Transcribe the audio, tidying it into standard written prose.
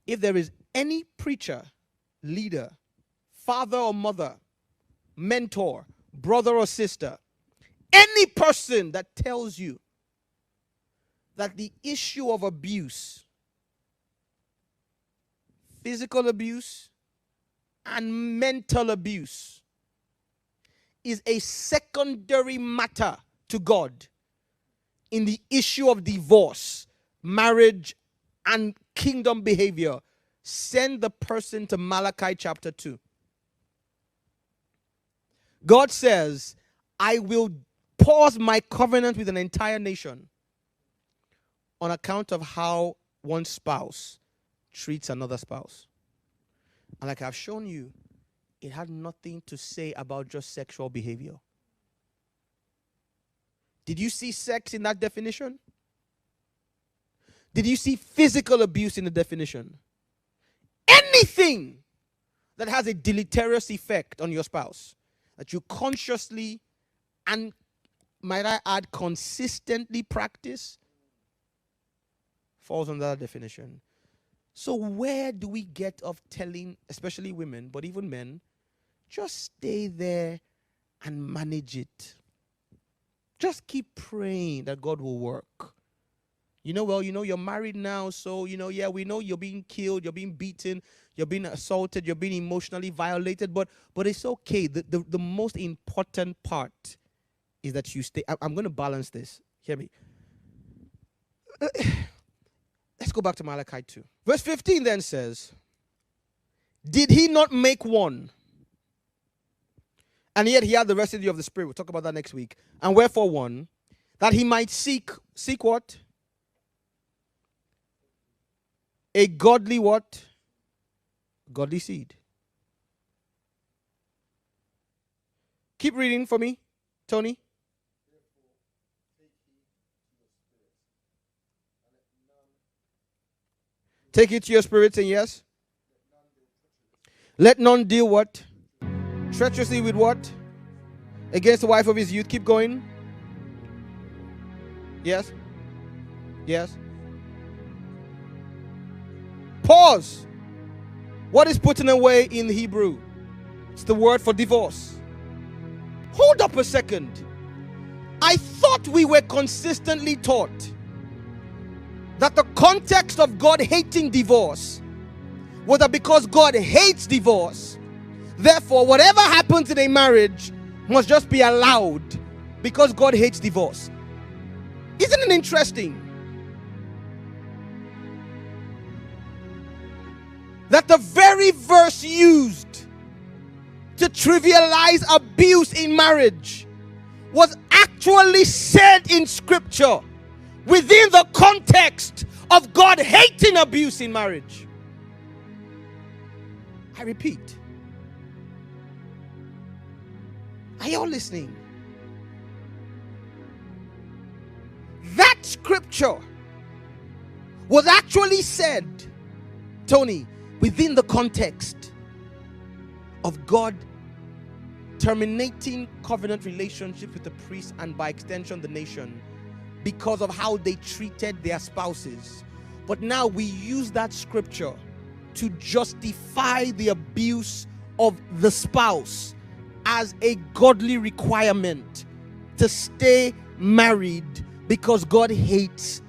If there is any preacher, leader, father or mother, mentor, brother or sister, any person that tells you that the issue of abuse, physical abuse and mental abuse, is a secondary matter to God in the issue of divorce, marriage, and kingdom behavior, send the person to Malachi chapter 2. God says, I will pause my covenant with an entire nation on account of how one spouse treats another spouse. And like I've shown you, it had nothing to say about just sexual behavior. Did you see sex in that definition? Did you see physical abuse in the definition? Anything that has a deleterious effect on your spouse, that you consciously and, might I add, consistently practice, falls under that definition. So where do we get of telling, especially women, but even men, just stay there and manage it? Just keep praying that God will work. You're married now, so, we know you're being killed, you're being beaten, you're being assaulted, you're being emotionally violated, but it's okay. The most important part is that you stay. I'm going to balance this. Hear me. Let's go back to Malachi 2. Verse 15 then says, did he not make one? And yet he had the residue of the Spirit. We'll talk about that next week. And wherefore one? That he might seek what? A godly what? Godly seed. Keep reading for me, Tony. Take it to your spirits and yes. Let none deal what? Treacherously with what? Against the wife of his youth. Keep going. Yes. Yes. Pause. What is putting away in Hebrew? It's the word for divorce. Hold up a second. I thought we were consistently taught that the context of God hating divorce was that because God hates divorce, therefore whatever happens in a marriage must just be allowed because God hates divorce. Isn't it interesting that the very verse used to trivialize abuse in marriage was actually said in Scripture within the context of God hating abuse in marriage? I repeat. Are you all listening? That scripture was actually said, Tony, within the context of God terminating covenant relationships with the priest and by extension the nation because of how they treated their spouses. But now we use that scripture to justify the abuse of the spouse as a godly requirement to stay married because God hates